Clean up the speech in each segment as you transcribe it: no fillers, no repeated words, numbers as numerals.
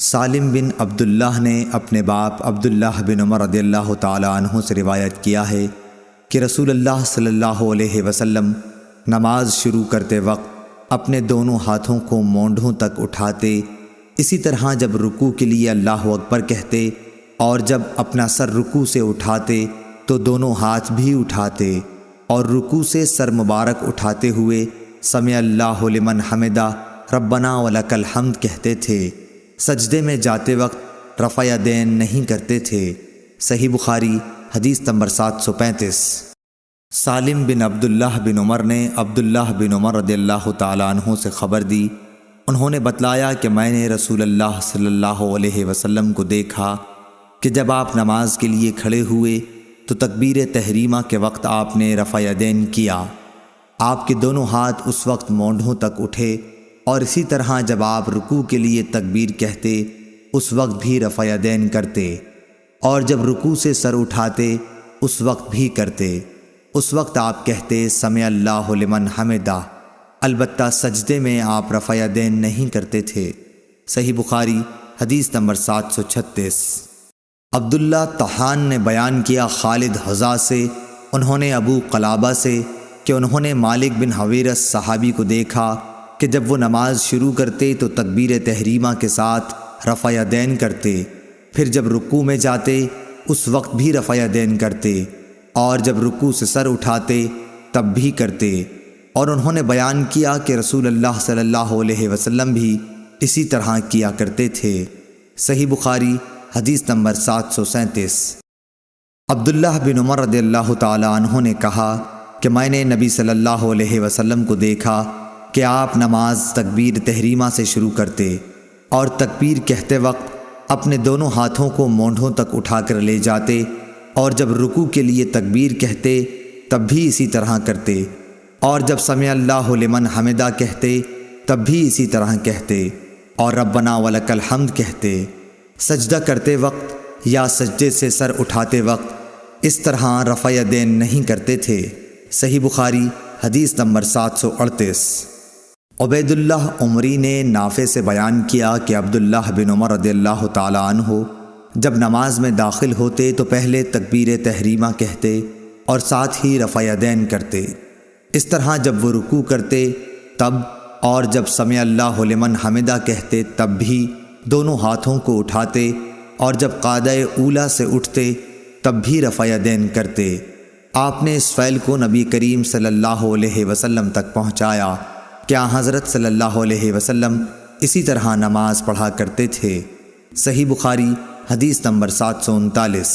سالم بن عبداللہ نے اپنے باپ عبداللہ بن عمر رضی اللہ تعالیٰ عنہ سے روایت کیا ہے کہ رسول اللہ صلی اللہ علیہ وسلم نماز شروع کرتے وقت اپنے دونوں ہاتھوں کو مونڈھوں تک اٹھاتے، اسی طرح جب رکوع کے لیے اللہ اکبر کہتے اور جب اپنا سر رکوع سے اٹھاتے تو دونوں ہاتھ بھی اٹھاتے، اور رکوع سے سر مبارک اٹھاتے ہوئے سمع اللہ لمن حمدہ ربنا ولک الحمد کہتے تھے۔ سجدے میں جاتے وقت رفع یدین نہیں کرتے تھے۔ صحیح بخاری حدیث نمبر 735۔ سالم بن عبداللہ بن عمر نے عبداللہ بن عمر رضی اللہ تعالیٰ عنہ سے خبر دی، انہوں نے بتلایا کہ میں نے رسول اللہ صلی اللہ علیہ وسلم کو دیکھا کہ جب آپ نماز کے لیے کھڑے ہوئے تو تکبیر تحریمہ کے وقت آپ نے رفع یدین کیا، آپ کے دونوں ہاتھ اس وقت مونڈھوں تک اٹھے، اور اسی طرح جب آپ رکوع کے لیے تکبیر کہتے اس وقت بھی رفع یدین کرتے، اور جب رکوع سے سر اٹھاتے اس وقت بھی کرتے۔ اس وقت آپ کہتے سمع اللہ لمن حمدہ، البتہ سجدے میں آپ رفع یدین نہیں کرتے تھے۔ صحیح بخاری حدیث نمبر 736۔ عبداللہ طحان نے بیان کیا خالد حذا سے، انہوں نے ابو قلابہ سے کہ انہوں نے مالک بن حویرث صحابی کو دیکھا کہ جب وہ نماز شروع کرتے تو تکبیر تحریمہ کے ساتھ رفع یدین کرتے، پھر جب رکوع میں جاتے اس وقت بھی رفع یدین کرتے، اور جب رکوع سے سر اٹھاتے تب بھی کرتے، اور انہوں نے بیان کیا کہ رسول اللہ صلی اللہ علیہ وسلم بھی اسی طرح کیا کرتے تھے۔ صحیح بخاری حدیث نمبر 737۔ عبداللہ بن عمر رضی اللہ تعالیٰ عنہ نے کہا کہ میں نے نبی صلی اللہ علیہ وسلم کو دیکھا کہ آپ نماز تکبیر تحریمہ سے شروع کرتے اور تکبیر کہتے وقت اپنے دونوں ہاتھوں کو مونڈھوں تک اٹھا کر لے جاتے، اور جب رکوع کے لیے تکبیر کہتے تب بھی اسی طرح کرتے، اور جب سمع اللہ لمن حمدہ کہتے تب بھی اسی طرح کہتے، اور ربنا ولک الحمد کہتے۔ سجدہ کرتے وقت یا سجدے سے سر اٹھاتے وقت اس طرح رفع یدین نہیں کرتے تھے۔ صحیح بخاری حدیث نمبر 738۔ عبید اللہ عمری نے نافع سے بیان کیا کہ عبداللہ بن عمر رضی اللہ تعالیٰ عنہ جب نماز میں داخل ہوتے تو پہلے تکبیر تحریمہ کہتے اور ساتھ ہی رفع یدین کرتے، اس طرح جب وہ رکوع کرتے تب، اور جب سمع اللہ لمن حمدہ کہتے تب بھی دونوں ہاتھوں کو اٹھاتے، اور جب قعدہ اولیٰ سے اٹھتے تب بھی رفع یدین کرتے۔ آپ نے اس فعل کو نبی کریم صلی اللہ علیہ وسلم تک پہنچایا کہ حضرت صلی اللہ علیہ وسلم اسی طرح نماز پڑھا کرتے تھے۔ صحیح بخاری حدیث نمبر 739۔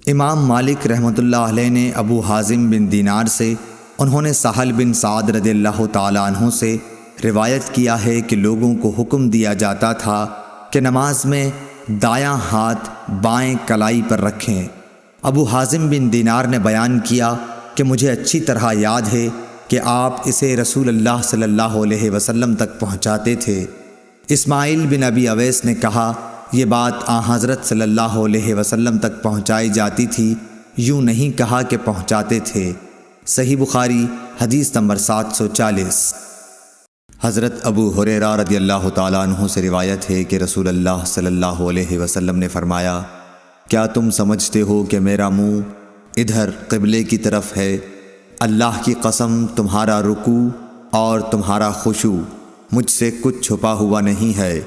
امام مالک رحمۃ اللہ علیہ نے ابو حازم بن دینار سے، انہوں نے سہل بن سعد رضی اللہ تعالیٰ عنہ سے روایت کیا ہے کہ لوگوں کو حکم دیا جاتا تھا کہ نماز میں دایاں ہاتھ بائیں کلائی پر رکھیں۔ ابو حازم بن دینار نے بیان کیا کہ مجھے اچھی طرح یاد ہے کہ آپ اسے رسول اللہ صلی اللہ علیہ وسلم تک پہنچاتے تھے۔ اسماعیل بن ابی اویس نے کہا یہ بات حضرت صلی اللہ علیہ وسلم تک پہنچائی جاتی تھی، یوں نہیں کہا کہ پہنچاتے تھے۔ صحیح بخاری حدیث نمبر 740۔ حضرت ابو ہریرہ رضی اللہ تعالیٰ عنہ سے روایت ہے کہ رسول اللہ صلی اللہ علیہ وسلم نے فرمایا، کیا تم سمجھتے ہو کہ میرا منہ ادھر قبلے کی طرف ہے؟ اللہ کی قسم تمہارا رکوع اور تمہارا خشوع مجھ سے کچھ چھپا ہوا نہیں ہے،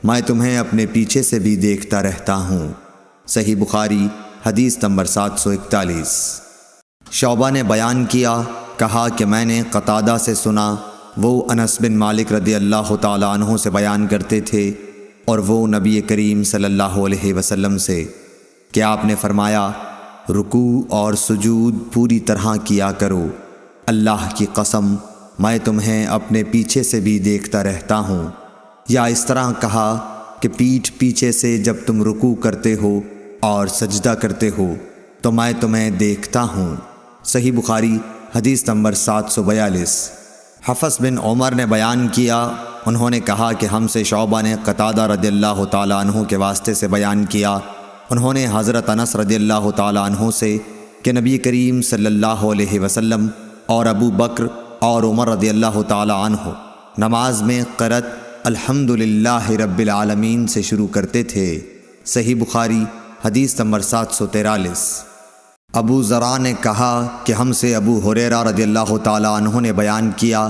میں تمہیں اپنے پیچھے سے بھی دیکھتا رہتا ہوں۔ صحیح بخاری حدیث نمبر 741۔ شعبہ نے بیان کیا، کہا کہ میں نے قتادہ سے سنا، وہ انس بن مالک رضی اللہ تعالیٰ عنہ سے بیان کرتے تھے، اور وہ نبی کریم صلی اللہ علیہ وسلم سے کہ آپ نے فرمایا رکوع اور سجود پوری طرح کیا کرو، اللہ کی قسم میں تمہیں اپنے پیچھے سے بھی دیکھتا رہتا ہوں۔ یا اس طرح کہا کہ پیٹھ پیچھے سے جب تم رکوع کرتے ہو اور سجدہ کرتے ہو تو میں تمہیں دیکھتا ہوں۔ صحیح بخاری حدیث نمبر 742۔ حفص بن عمر نے بیان کیا، انہوں نے کہا کہ ہم سے شعبہ نے قتادہ رضی اللہ تعالیٰ عنہ کے واسطے سے بیان کیا، انہوں نے حضرت انس رضی اللہ تعالیٰ عنہ سے کہ نبی کریم صلی اللہ علیہ وسلم اور ابو بکر اور عمر رضی اللہ تعالیٰ عنہ نماز میں قرأت الحمدللہ رب العالمین سے شروع کرتے تھے۔ صحیح بخاری حدیث نمبر 743۔ ابو ذرا نے کہا کہ ہم سے ابو ہریرہ رضی اللہ تعالیٰ عنہ نے بیان کیا،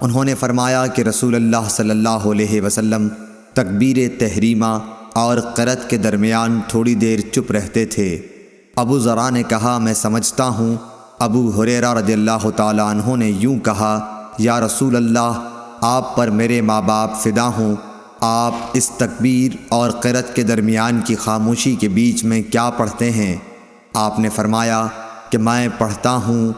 انہوں نے فرمایا کہ رسول اللہ صلی اللہ علیہ وسلم تکبیر تحریمہ اور قرأت کے درمیان تھوڑی دیر چپ رہتے تھے۔ ابو ذرا نے کہا میں سمجھتا ہوں ابو ہریرہ رضی اللہ تعالیٰ عنہ نے یوں کہا، یا رسول اللہ، آپ پر میرے ماں باپ فدا ہوں، آپ اس تکبیر اور قرأت کے درمیان کی خاموشی کے بیچ میں کیا پڑھتے ہیں؟ آپ نے فرمایا کہ میں پڑھتا ہوں،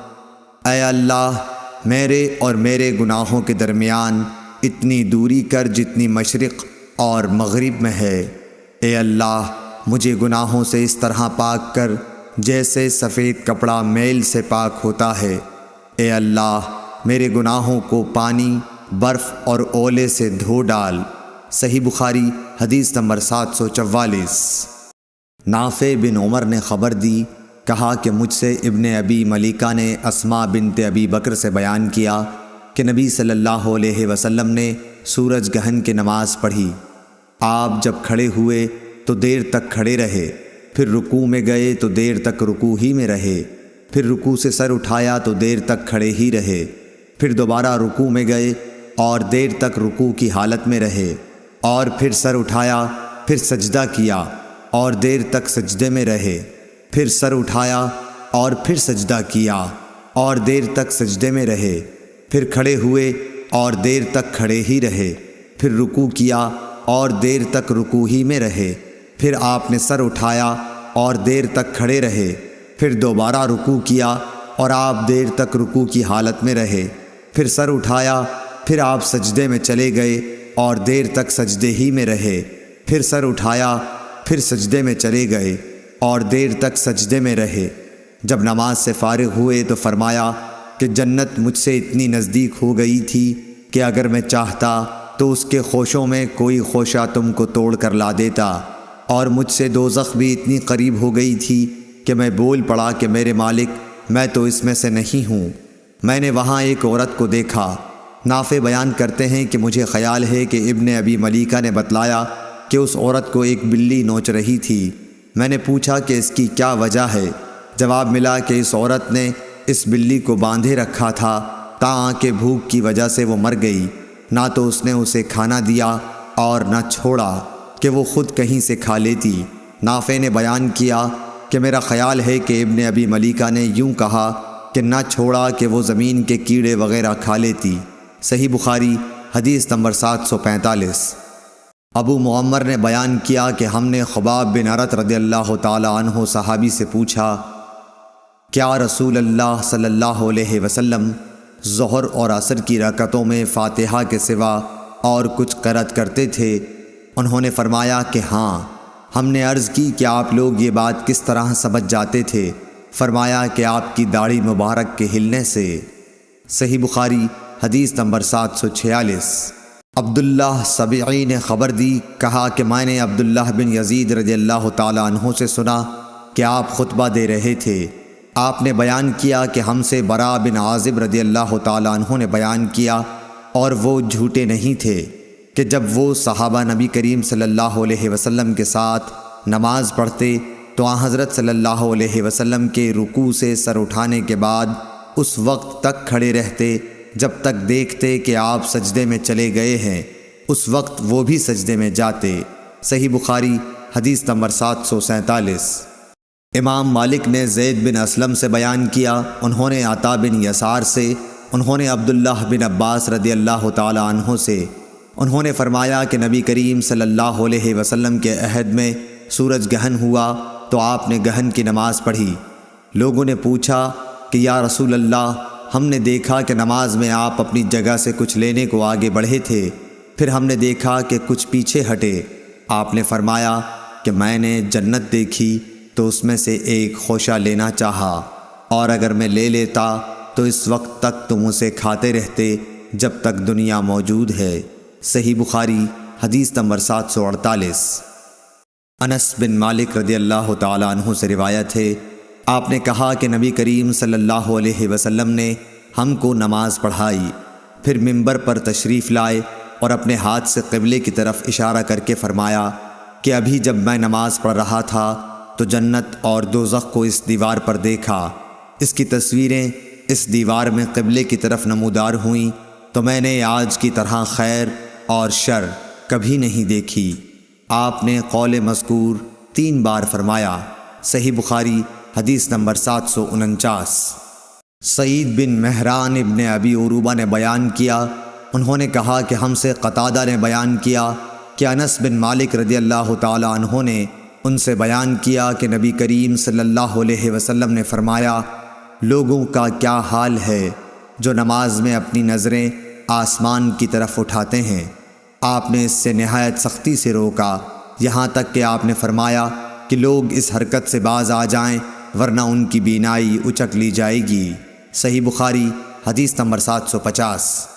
اے اللہ میرے اور میرے گناہوں کے درمیان اتنی دوری کر جتنی مشرق اور مغرب میں ہے۔ اے اللہ مجھے گناہوں سے اس طرح پاک کر جیسے سفید کپڑا میل سے پاک ہوتا ہے۔ اے اللہ میرے گناہوں کو پانی، برف اور اولے سے دھو ڈال۔ صحیح بخاری حدیث نمبر 744۔ نافع بن عمر نے خبر دی، کہا کہ مجھ سے ابن ابی ملیکہ نے اسماء بنت ابی بکر سے بیان کیا کہ نبی صلی اللہ علیہ وسلم نے سورج گہن کی نماز پڑھی۔ آپ جب کھڑے ہوئے تو دیر تک کھڑے رہے، پھر رکوع میں گئے تو دیر تک رکوع ہی میں رہے، پھر رکوع سے سر اٹھایا تو دیر تک کھڑے ہی رہے، پھر دوبارہ رکوع میں گئے اور دیر تک رکوع کی حالت میں رہے، اور پھر سر اٹھایا، پھر سجدہ کیا اور دیر تک سجدے میں رہے، پھر سر اٹھایا اور پھر سجدہ کیا اور دیر تک سجدے میں رہے، پھر کھڑے ہوئے اور دیر تک کھڑے ہی رہے، پھر رکوع کیا اور دیر تک رکوع ہی میں رہے، پھر آپ نے سر اٹھایا اور دیر تک کھڑے رہے، پھر دوبارہ رکوع کیا اور آپ دیر تک رکوع کی حالت میں رہے، پھر سر اٹھایا، پھر آپ سجدے میں چلے گئے اور دیر تک سجدے ہی میں رہے، پھر سر اٹھایا، پھر سجدے میں چلے گئے اور دیر تک سجدے میں رہے۔ جب نماز سے فارغ ہوئے تو فرمایا کہ جنت مجھ سے اتنی نزدیک ہو گئی تھی کہ اگر میں چاہتا تو اس کے خوشوں میں کوئی خوشہ تم کو توڑ کر لا دیتا، اور مجھ سے دوزخ بھی اتنی قریب ہو گئی تھی کہ میں بول پڑا کہ میرے مالک میں تو اس میں سے نہیں ہوں۔ میں نے وہاں ایک عورت کو دیکھا۔ نافع بیان کرتے ہیں کہ مجھے خیال ہے کہ ابن ابی ملیکہ نے بتلایا کہ اس عورت کو ایک بلی نوچ رہی تھی۔ میں نے پوچھا کہ اس کی کیا وجہ ہے؟ جواب ملا کہ اس عورت نے اس بلی کو باندھے رکھا تھا تاکہ بھوک کی وجہ سے وہ مر گئی، نہ تو اس نے اسے کھانا دیا اور نہ چھوڑا کہ وہ خود کہیں سے کھا لیتی۔ نافع نے بیان کیا کہ میرا خیال ہے کہ ابن ابی ملیکہ نے یوں کہا کہ نہ چھوڑا کہ وہ زمین کے کیڑے وغیرہ کھا لیتی۔ صحیح بخاری حدیث نمبر 745۔ ابو معمر نے بیان کیا کہ ہم نے خباب بن ارت رضی اللہ تعالی عنہ صحابی سے پوچھا، کیا رسول اللہ صلی اللہ علیہ وسلم ظہر اور عصر کی رکعتوں میں فاتحہ کے سوا اور کچھ قرأت کرتے تھے؟ انہوں نے فرمایا کہ ہاں۔ ہم نے عرض کی کہ آپ لوگ یہ بات کس طرح سمجھ جاتے تھے؟ فرمایا کہ آپ کی داڑھی مبارک کے ہلنے سے۔ صحیح بخاری حدیث نمبر 746۔ عبداللہ سبعی نے خبر دی، کہا کہ میں نے عبداللہ بن یزید رضی اللہ تعالی عنہ سے سنا کہ آپ خطبہ دے رہے تھے۔ آپ نے بیان کیا کہ ہم سے براء بن عازب رضی اللہ تعالی عنہ نے بیان کیا، اور وہ جھوٹے نہیں تھے، کہ جب وہ صحابہ نبی کریم صلی اللہ علیہ وسلم کے ساتھ نماز پڑھتے تو آن حضرت صلی اللہ علیہ وسلم کے رکوع سے سر اٹھانے کے بعد اس وقت تک کھڑے رہتے جب تک دیکھتے کہ آپ سجدے میں چلے گئے ہیں، اس وقت وہ بھی سجدے میں جاتے۔ صحیح بخاری حدیث نمبر 747۔ امام مالک نے زید بن اسلم سے بیان کیا، انہوں نے عطا بن یسار سے، انہوں نے عبداللہ بن عباس رضی اللہ تعالی عنہ سے، انہوں نے فرمایا کہ نبی کریم صلی اللہ علیہ وسلم کے عہد میں سورج گہن ہوا تو آپ نے گہن کی نماز پڑھی۔ لوگوں نے پوچھا کہ یا رسول اللہ، ہم نے دیکھا کہ نماز میں آپ اپنی جگہ سے کچھ لینے کو آگے بڑھے تھے، پھر ہم نے دیکھا کہ کچھ پیچھے ہٹے۔ آپ نے فرمایا کہ میں نے جنت دیکھی تو اس میں سے ایک خوشہ لینا چاہا، اور اگر میں لے لیتا تو اس وقت تک تم اسے کھاتے رہتے جب تک دنیا موجود ہے۔ صحیح بخاری حدیث نمبر 748۔ انس بن مالک رضی اللہ تعالی عنہ سے روایت ہے، آپ نے کہا کہ نبی کریم صلی اللہ علیہ وسلم نے ہم کو نماز پڑھائی، پھر منبر پر تشریف لائے اور اپنے ہاتھ سے قبلے کی طرف اشارہ کر کے فرمایا کہ ابھی جب میں نماز پڑھ رہا تھا تو جنت اور دوزخ کو اس دیوار پر دیکھا۔ اس کی تصویریں اس دیوار میں قبلے کی طرف نمودار ہوئیں تو میں نے آج کی طرح خیر اور شر کبھی نہیں دیکھی۔ آپ نے قول مذکور 3 بار فرمایا۔ صحیح بخاری حدیث نمبر 749۔ سعید بن مہران ابن ابی عروبہ نے بیان کیا، انہوں نے کہا کہ ہم سے قتادہ نے بیان کیا کہ انس بن مالک رضی اللہ تعالی عنہ نے ان سے بیان کیا کہ نبی کریم صلی اللہ علیہ وسلم نے فرمایا، لوگوں کا کیا حال ہے جو نماز میں اپنی نظریں آسمان کی طرف اٹھاتے ہیں۔ آپ نے اس سے نہایت سختی سے روکا، یہاں تک کہ آپ نے فرمایا کہ لوگ اس حرکت سے باز آ جائیں ورنہ ان کی بینائی اچک لی جائے گی۔ صحیح بخاری حدیث نمبر 750۔